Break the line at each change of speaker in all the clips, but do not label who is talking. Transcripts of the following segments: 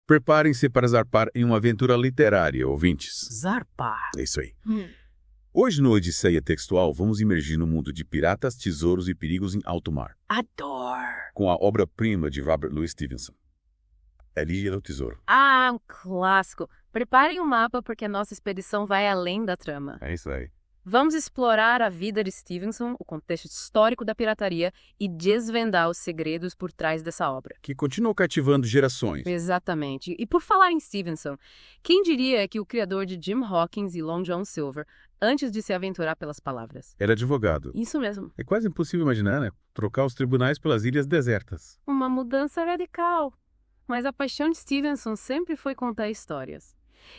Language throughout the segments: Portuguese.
Preparem-se para zarpar em uma aventura literária, ouvintes.
Zarpar.
É isso aí. Hoje no Odisseia Textual, vamos imergir no mundo de piratas, tesouros e perigos em alto mar.
Adoro.
Com a obra-prima de Robert Louis Stevenson, A Ilha do Tesouro.
Ah, um clássico. Preparem um mapa porque a nossa expedição vai além da trama.
É isso aí.
Vamos explorar a vida de Stevenson, o contexto histórico da pirataria e desvendar os segredos por trás dessa obra.
Que continuou cativando gerações.
Exatamente. E por falar em Stevenson, quem diria que o criador de Jim Hawkins e Long John Silver, antes de se aventurar pelas palavras?
Era advogado.
Isso mesmo.
É quase impossível imaginar, né? Trocar os tribunais pelas ilhas desertas.
Uma mudança radical. Mas a paixão de Stevenson sempre foi contar histórias.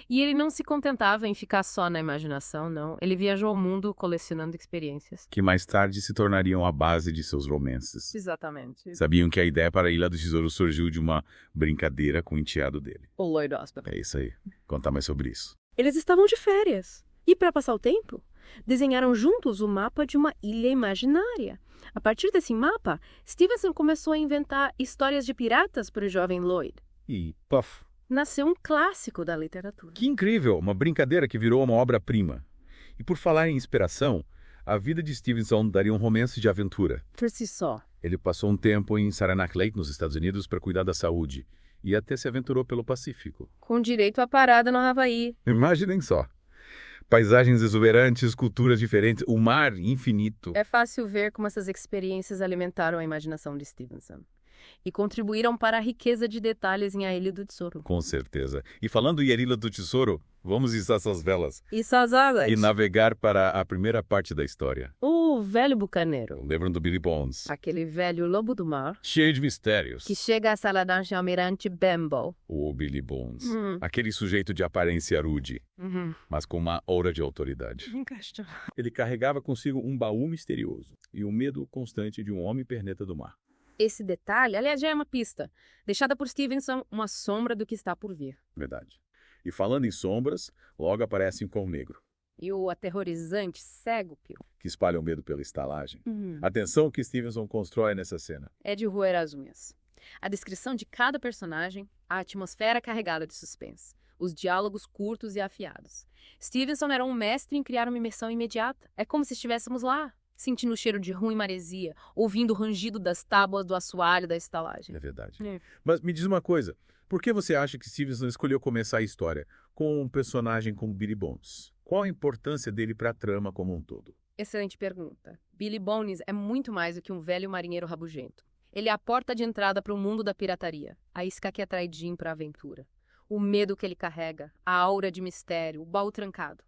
E ele não se contentava em ficar só na imaginação, não. Ele viajou ao mundo colecionando experiências.
Que mais tarde se tornariam a base de seus romances.
Exatamente.
Sabiam que a ideia para a Ilha do Tesouro surgiu de uma brincadeira com o enteado dele.
O Lloyd Austin.
É isso aí. Contar mais sobre isso.
Eles estavam de férias. E para passar o tempo, desenharam juntos o mapa de uma ilha imaginária. A partir desse mapa, Stevenson começou a inventar histórias de piratas para o jovem Lloyd.
E, puff.
Nasceu um clássico da literatura.
Que incrível! Uma brincadeira que virou uma obra-prima. E por falar em inspiração, a vida de Stevenson daria um romance de aventura.
Por si só.
Ele passou um tempo em Saranac Lake, nos Estados Unidos, para cuidar da saúde. E até se aventurou pelo Pacífico.
Com direito à parada no Havaí.
Imaginem só. Paisagens exuberantes, culturas diferentes, o mar infinito.
É fácil ver como essas experiências alimentaram a imaginação de Stevenson. E contribuíram para a riqueza de detalhes em A Ilha do Tesouro.
Com certeza. E falando em A Ilha do Tesouro, vamos içar essas velas
E Sazadas.
e navegar para a primeira parte da história.
O velho bucaneiro.
Lembram do Billy Bones?
Aquele velho lobo do mar.
Cheio de mistérios.
Que chega à sala de Almirante Benbow.
O Billy Bones. Aquele sujeito de aparência rude, mas com uma aura de autoridade.
Encaixa.
Ele carregava consigo um baú misterioso e o medo constante de um homem perneta do mar.
Esse detalhe, aliás, já é uma pista, deixada por Stevenson, uma sombra do que está por vir.
Verdade. E falando em sombras, logo aparece um cão negro,
E o aterrorizante cego, Pio,
que espalha o medo pela estalagem. Atenção que Stevenson constrói nessa cena.
é de roer as unhas. A descrição de cada personagem, a atmosfera carregada de suspense, os diálogos curtos e afiados. Stevenson era um mestre em criar uma imersão imediata. É como se estivéssemos lá, sentindo o cheiro de rum e maresia, ouvindo o rangido das tábuas do assoalho da estalagem.
É verdade.
É.
Mas me diz uma coisa, por que você acha que Stevenson escolheu começar a história com um personagem como Billy Bones? Qual a importância dele para a trama como um todo?
Excelente pergunta. Billy Bones é muito mais do que um velho marinheiro rabugento. Ele é a porta de entrada para o mundo da pirataria, a isca que atrai Jim para a aventura. O medo que ele carrega, a aura de mistério, o baú trancado.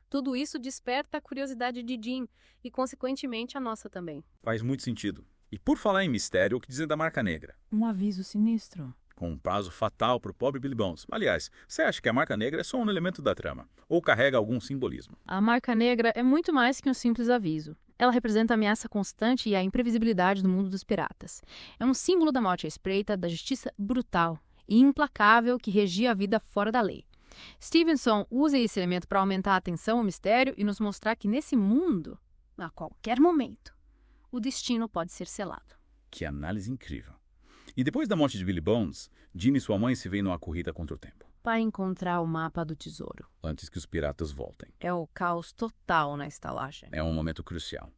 Tudo isso desperta a curiosidade de Jim e, consequentemente, a nossa também.
Faz muito sentido. E por falar em mistério, o que dizem da Marca Negra?
Um aviso sinistro.
Com um prazo fatal para o pobre Billy Bones. Aliás, você acha que a Marca Negra é só um elemento da trama? Ou carrega algum simbolismo?
A marca negra é muito mais que um simples aviso. Ela representa a ameaça constante e a imprevisibilidade do mundo dos piratas. É um símbolo da morte à espreita, da justiça brutal e implacável que regia a vida fora da lei. Stevenson usa esse elemento para aumentar a atenção ao mistério e nos mostrar que nesse mundo, a qualquer momento, o destino pode ser selado.
Que análise incrível. E depois da morte de Billy Bones, Jim e sua mãe se veem numa corrida contra o tempo,
Para encontrar o mapa do tesouro.
antes que os piratas voltem.
É o caos total na estalagem.
É um momento crucial.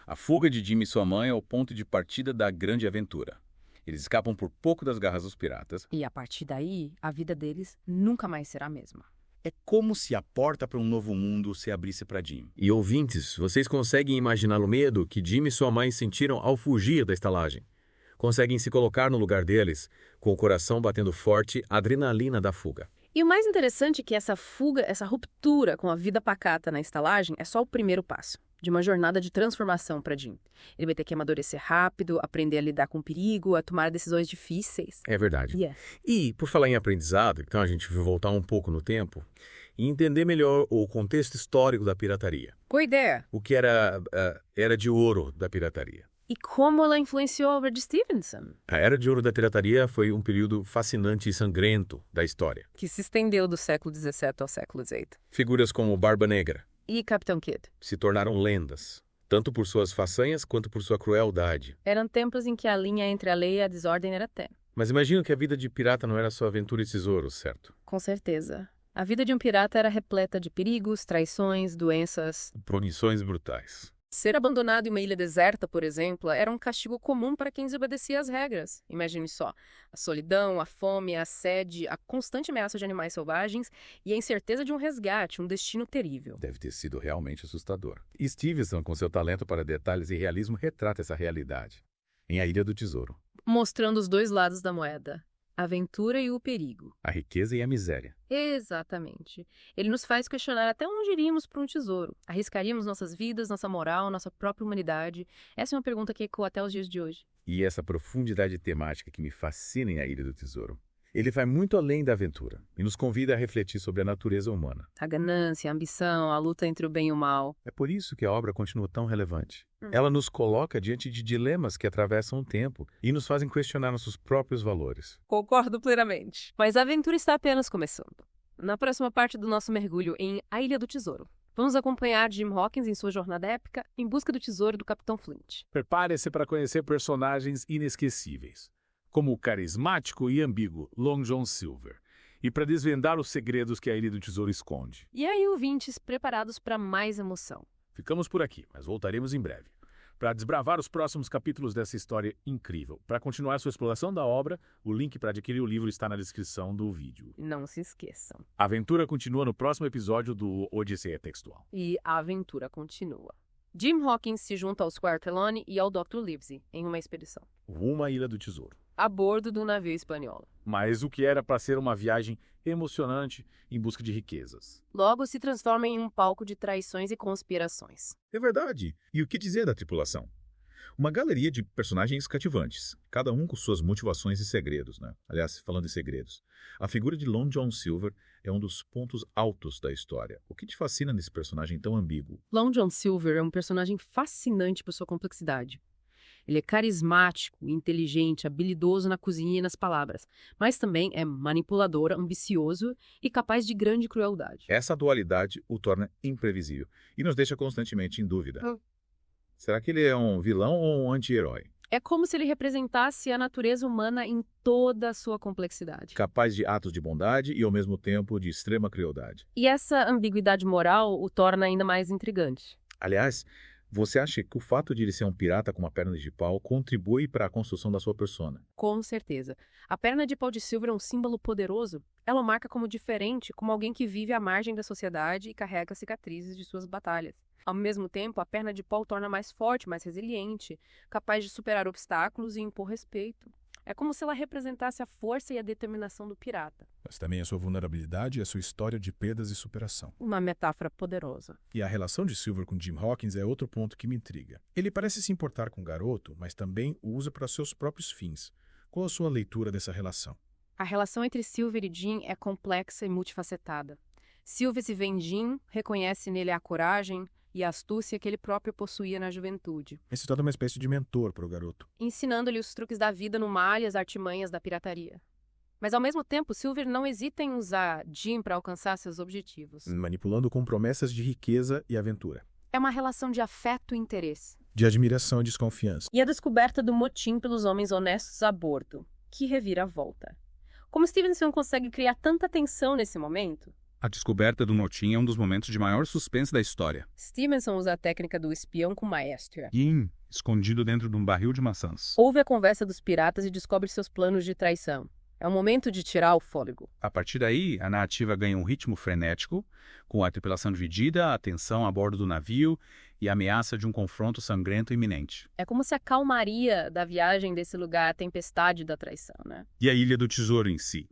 A fuga de Jim e sua mãe é o ponto de partida da grande aventura. Eles escapam por pouco das garras dos piratas.
E a partir daí, a vida deles nunca mais será a mesma.
É como se a porta para um novo mundo se abrisse para Jim.
E ouvintes, vocês conseguem imaginar o medo que Jim e sua mãe sentiram ao fugir da estalagem? Conseguem se colocar no lugar deles, com o coração batendo forte, a adrenalina da fuga.
E o mais interessante é que essa fuga, essa ruptura com a vida pacata na estalagem é só o primeiro passo de uma jornada de transformação para Jim. Ele vai ter que amadurecer rápido, aprender a lidar com o perigo, a tomar decisões difíceis.
É verdade.
Yeah.
E, por falar em aprendizado, então a gente vai voltar um pouco no tempo e entender melhor o contexto histórico da pirataria.
Boa ideia.
O que era de ouro da pirataria.
E como ela influenciou Albert Stevenson,
A Era de Ouro da Pirataria foi um período fascinante e sangrento da história.
que se estendeu do século XVII ao século XVIII.
Figuras como Barba Negra
E Capitão Kidd.
se tornaram lendas, tanto por suas façanhas quanto por sua crueldade.
Eram tempos em que a linha entre a lei e a desordem era tênue.
Mas imagino que a vida de pirata não era só aventura e tesouros, certo?
Com certeza. A vida de um pirata era repleta de perigos, traições, doenças.
Promissões brutais.
Ser abandonado em uma ilha deserta, por exemplo, era um castigo comum para quem desobedecia às regras. Imagine só: a solidão, a fome, a sede, a constante ameaça de animais selvagens e a incerteza de um resgate, um destino terrível.
Deve ter sido realmente assustador. E Stevenson, com seu talento para detalhes e realismo, retrata essa realidade. Em A Ilha do Tesouro.
Mostrando os dois lados da moeda. A aventura e o perigo.
A riqueza e a miséria.
Exatamente. Ele nos faz questionar até onde iríamos para um tesouro. Arriscaríamos nossas vidas, nossa moral, nossa própria humanidade? Essa é uma pergunta que ecoa até os dias de hoje.
E essa profundidade temática que me fascina em A Ilha do Tesouro. Ele vai muito além da aventura e nos convida a refletir sobre a natureza humana.
A ganância, a ambição, a luta entre o bem e o mal.
É por isso que a obra continua tão relevante. Ela nos coloca diante de dilemas que atravessam o tempo e nos fazem questionar nossos próprios valores.
Concordo plenamente. Mas a aventura está apenas começando. Na próxima parte do nosso mergulho em A Ilha do Tesouro, vamos acompanhar Jim Hawkins em sua jornada épica em busca do tesouro do Capitão Flint.
Prepare-se para conhecer personagens inesquecíveis, como o carismático e ambíguo Long John Silver, e para desvendar os segredos que a Ilha do Tesouro esconde.
E aí, ouvintes, preparados para mais emoção.
Ficamos por aqui, mas voltaremos em breve, para desbravar os próximos capítulos dessa história incrível. Para continuar sua exploração da obra, o link para adquirir o livro está na descrição do vídeo.
Não se esqueçam.
A aventura continua no próximo episódio do Odisseia Textual.
E a aventura continua. Jim Hawkins se junta ao Squire Trelawney e ao Dr. Livesey em uma expedição,
Rumo à Ilha do Tesouro.
a bordo do navio espanhol.
Mas o que era para ser uma viagem emocionante em busca de riquezas.
Logo se transforma em um palco de traições e conspirações.
É verdade. E o que dizer da tripulação? Uma galeria de personagens cativantes, cada um com suas motivações e segredos, né? Aliás, falando em segredos, a figura de Long John Silver é um dos pontos altos da história. O que te fascina nesse personagem tão ambíguo?
Long John Silver é um personagem fascinante por sua complexidade. Ele é carismático, inteligente, habilidoso na cozinha e nas palavras, mas também é manipulador, ambicioso e capaz de grande crueldade.
Essa dualidade o torna imprevisível e nos deixa constantemente em dúvida. Será que ele é um vilão ou um anti-herói?
É como se ele representasse a natureza humana em toda a sua complexidade.
Capaz de atos de bondade e, ao mesmo tempo, de extrema crueldade.
E essa ambiguidade moral o torna ainda mais intrigante.
Aliás, você acha que o fato de ele ser um pirata com uma perna de pau contribui para a construção da sua persona?
Com certeza. A perna de pau de Silver é um símbolo poderoso. Ela o marca como diferente, como alguém que vive à margem da sociedade e carrega cicatrizes de suas batalhas. Ao mesmo tempo, a perna de pau o torna mais forte, mais resiliente, capaz de superar obstáculos e impor respeito. É como se ela representasse a força e a determinação do pirata.
Mas também a sua vulnerabilidade e a sua história de perdas e superação.
Uma metáfora poderosa.
E a relação de Silver com Jim Hawkins é outro ponto que me intriga. Ele parece se importar com o garoto, mas também o usa para seus próprios fins. Qual a sua leitura dessa relação?
A relação entre Silver e Jim é complexa e multifacetada. Silver se vê em Jim, reconhece nele a coragem e a astúcia que ele próprio possuía na juventude,
Ele se torna uma espécie de mentor para o garoto.
ensinando-lhe os truques da vida no mar e as artimanhas da pirataria. Mas, ao mesmo tempo, Silver não hesita em usar Jim para alcançar seus objetivos.
Manipulando com promessas de riqueza e aventura.
É uma relação de afeto e interesse.
De admiração e desconfiança.
E a descoberta do motim pelos homens honestos a bordo, que revira a volta. Como Stevenson consegue criar tanta tensão nesse momento?
A descoberta do motim é um dos momentos de maior suspense da história.
Stevenson usa a técnica do espião com maestria.
Jim, escondido dentro de um barril de maçãs.
Ouve a conversa dos piratas e descobre seus planos de traição. É o momento de tirar o fôlego.
A partir daí, a narrativa ganha um ritmo frenético, com a tripulação dividida, a tensão a bordo do navio e a ameaça de um confronto sangrento iminente.
É como se a calmaria da viagem desse lugar, a tempestade da traição, né?
E a Ilha do Tesouro em si?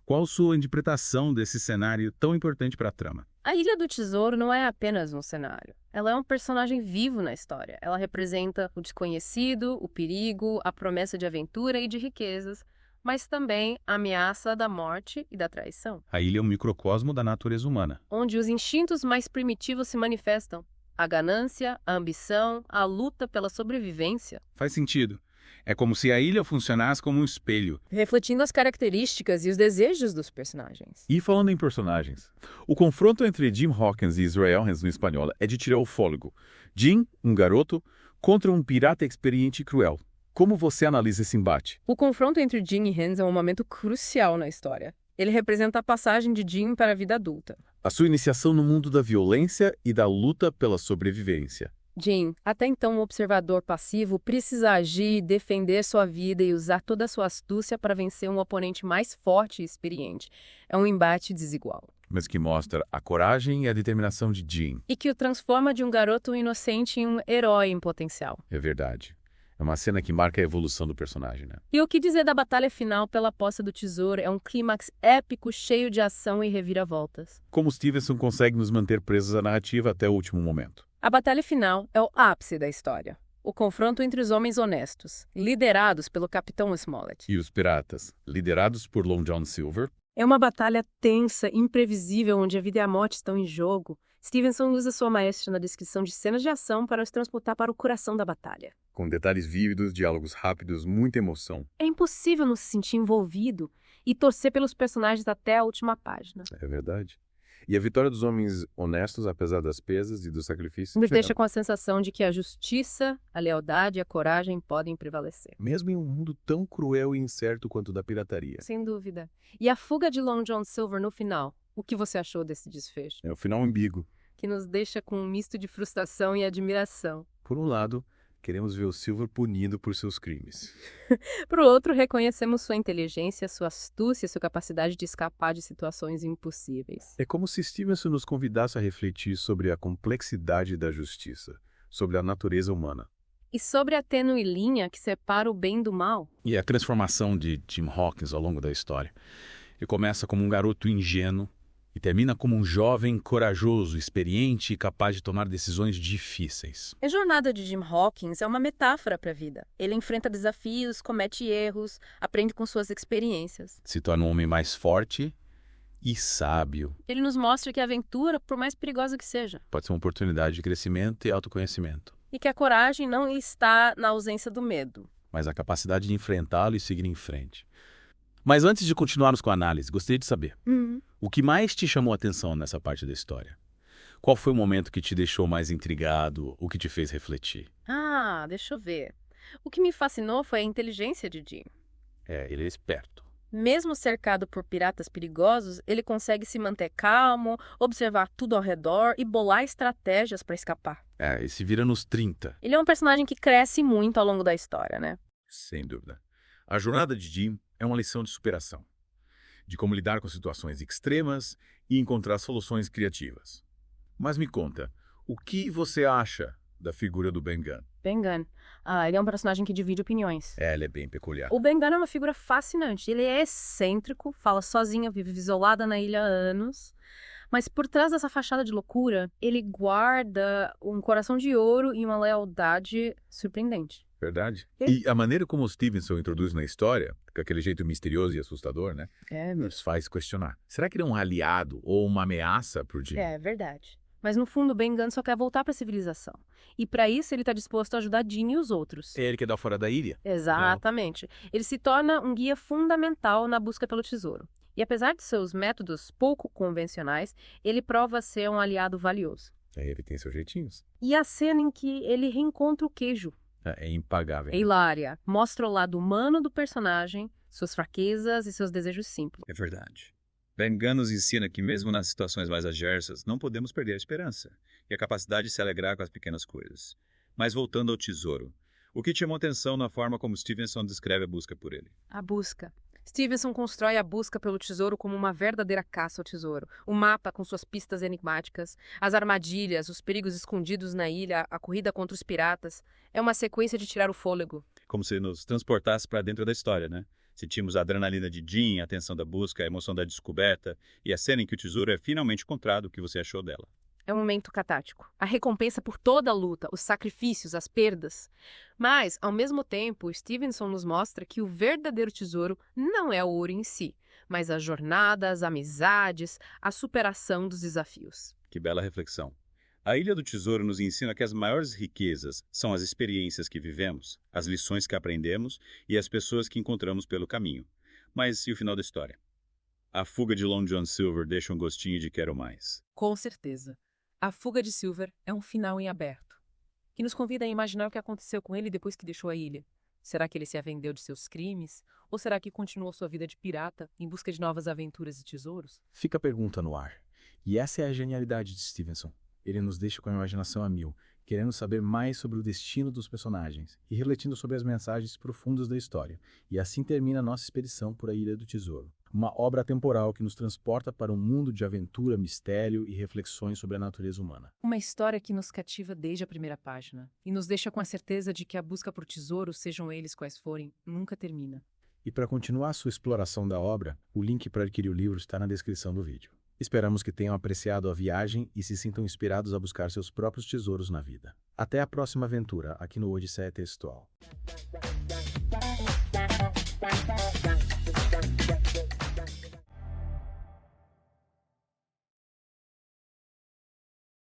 Qual sua interpretação desse cenário tão importante para a trama?
A Ilha do Tesouro não é apenas um cenário. Ela é um personagem vivo na história. Ela representa o desconhecido, o perigo, a promessa de aventura e de riquezas, mas também a ameaça da morte e da traição,
A ilha é um microcosmo da natureza humana.
onde os instintos mais primitivos se manifestam. A ganância, a ambição, a luta pela sobrevivência.
Faz sentido. É como se a ilha funcionasse como um espelho.
Refletindo as características e os desejos dos personagens.
E falando em personagens, o confronto entre Jim Hawkins e Israel Hans no espanhol é de tirar o fôlego. Jim, um garoto, contra um pirata experiente e cruel. Como você analisa esse embate?
O confronto entre Jim e Hans é um momento crucial na história. Ele representa a passagem de Jim para a vida adulta.
A sua iniciação no mundo da violência e da luta pela sobrevivência.
Jim, até então um observador passivo, precisa agir, defender sua vida e usar toda a sua astúcia para vencer um oponente mais forte e experiente. É um embate desigual.
Mas que mostra a coragem e a determinação de Jim.
E que o transforma de um garoto inocente em um herói em potencial.
É verdade. É uma cena que marca a evolução do personagem, né?
E o que dizer da batalha final pela posse do tesouro? É um clímax épico, cheio de ação e reviravoltas.
Como Stevenson consegue nos manter presos à narrativa até o último momento.
A batalha final é o ápice da história. O confronto entre os homens honestos, liderados pelo Capitão Smollett.
E os piratas, liderados por Long John Silver.
É uma batalha tensa, imprevisível, onde a vida e a morte estão em jogo. Stevenson usa sua maestria na descrição de cenas de ação para nos transportar para o coração da batalha.
Com detalhes vívidos, diálogos rápidos, muita emoção.
É impossível não se sentir envolvido e torcer pelos personagens até a última página.
É verdade. E a vitória dos homens honestos, apesar das pesas e dos sacrifícios...
Nos deixa com a sensação de que a justiça, a lealdade e a coragem podem prevalecer.
Mesmo em um mundo tão cruel e incerto quanto o da pirataria.
Sem dúvida. E a fuga de Long John Silver no final? O que você achou desse desfecho?
É o final ambíguo.
Que nos deixa com um misto de frustração e admiração.
Por um lado, queremos ver o Silver punido por seus crimes.
Por outro, reconhecemos sua inteligência, sua astúcia e sua capacidade de escapar de situações impossíveis.
É como se Stevenson nos convidasse a refletir sobre a complexidade da justiça, sobre a natureza humana.
E sobre a tênue linha que separa o bem do mal.
E a transformação de Jim Hawkins ao longo da história. Ele começa como um garoto ingênuo e termina como um jovem corajoso, experiente e capaz de tomar decisões difíceis.
A jornada de Jim Hawkins é uma metáfora para a vida. Ele enfrenta desafios, comete erros, aprende com suas experiências.
Se torna um homem mais forte e sábio.
Ele nos mostra que a aventura, por mais perigosa que seja,
Pode ser uma oportunidade de crescimento e autoconhecimento.
e que a coragem não está na ausência do medo.
Mas a capacidade de enfrentá-lo e seguir em frente. Mas antes de continuarmos com a análise, gostaria de saber, o que mais te chamou a atenção nessa parte da história? Qual foi o momento que te deixou mais intrigado, o que te fez refletir?
Ah, deixa eu ver. O que me fascinou foi a inteligência de Jim.
Ele é esperto.
Mesmo cercado por piratas perigosos, ele consegue se manter calmo, observar tudo ao redor e bolar estratégias para escapar.
E se vira nos 30.
Ele é um personagem que cresce muito ao longo da história, né?
Sem dúvida. A jornada de Jim é uma lição de superação, de como lidar com situações extremas e encontrar soluções criativas. Mas me conta, o que você acha da figura do Ben Gunn?
Ben Gunn. Ele é um personagem que divide opiniões.
Ela é bem peculiar.
O Ben Gunn é uma figura fascinante. Ele é excêntrico, fala sozinho, vive isolada na ilha há anos. Mas por trás dessa fachada de loucura, ele guarda um coração de ouro e uma lealdade surpreendente.
Verdade. E a maneira como o Stevenson introduz na história, com aquele jeito misterioso e assustador, né? Nos faz questionar. Será que ele é um aliado ou uma ameaça pro Jim?
É verdade. Mas no fundo, Ben Gunn só quer voltar para a civilização. E para isso ele está disposto a ajudar Jim e os outros.
É ele que dá fora da ilha.
Exatamente. Ele se torna um guia fundamental na busca pelo tesouro. E apesar de seus métodos pouco convencionais, ele prova ser um aliado valioso.
Ele tem seus jeitinhos.
E a cena em que ele reencontra o queijo.
É impagável.
É hilária. Mostra o lado humano do personagem, suas fraquezas e seus desejos simples.
É verdade. Ben Gunn nos ensina que mesmo nas situações mais adversas, não podemos perder a esperança e a capacidade de se alegrar com as pequenas coisas. Mas voltando ao tesouro, o que te chamou atenção na forma como Stevenson descreve a busca por ele?
A busca. Stevenson constrói a busca pelo tesouro como uma verdadeira caça ao tesouro. O mapa com suas pistas enigmáticas, as armadilhas, os perigos escondidos na ilha, a corrida contra os piratas. É uma sequência de tirar o fôlego.
Como se nos transportasse para dentro da história, né? Sentimos a adrenalina de Jim, a tensão da busca, a emoção da descoberta e a cena em que o tesouro é finalmente encontrado, o que você achou dela.
É um momento catático. A recompensa por toda a luta, os sacrifícios, as perdas. Mas, ao mesmo tempo, Stevenson nos mostra que o verdadeiro tesouro não é o ouro em si, mas a jornada, as amizades, a superação dos desafios.
Que bela reflexão. A Ilha do Tesouro nos ensina que as maiores riquezas são as experiências que vivemos, as lições que aprendemos e as pessoas que encontramos pelo caminho. Mas e o final da história? A fuga de Long John Silver deixa um gostinho de quero mais.
Com certeza. A fuga de Silver é um final em aberto, que nos convida a imaginar o que aconteceu com ele depois que deixou a ilha. Será que ele se arrependeu de seus crimes? Ou será que continuou sua vida de pirata em busca de novas aventuras e tesouros?
Fica a pergunta no ar. E essa é a genialidade de Stevenson. Ele nos deixa com a imaginação a mil, querendo saber mais sobre o destino dos personagens e refletindo sobre as mensagens profundas da história. E assim termina a nossa expedição por a Ilha do Tesouro. Uma obra atemporal que nos transporta para um mundo de aventura, mistério e reflexões sobre a natureza humana.
Uma história que nos cativa desde a primeira página e nos deixa com a certeza de que a busca por tesouros, sejam eles quais forem, nunca termina.
E para continuar sua exploração da obra, o link para adquirir o livro está na descrição do vídeo. Esperamos que tenham apreciado a viagem e se sintam inspirados a buscar seus próprios tesouros na vida. Até a próxima aventura aqui no Odisseia Textual.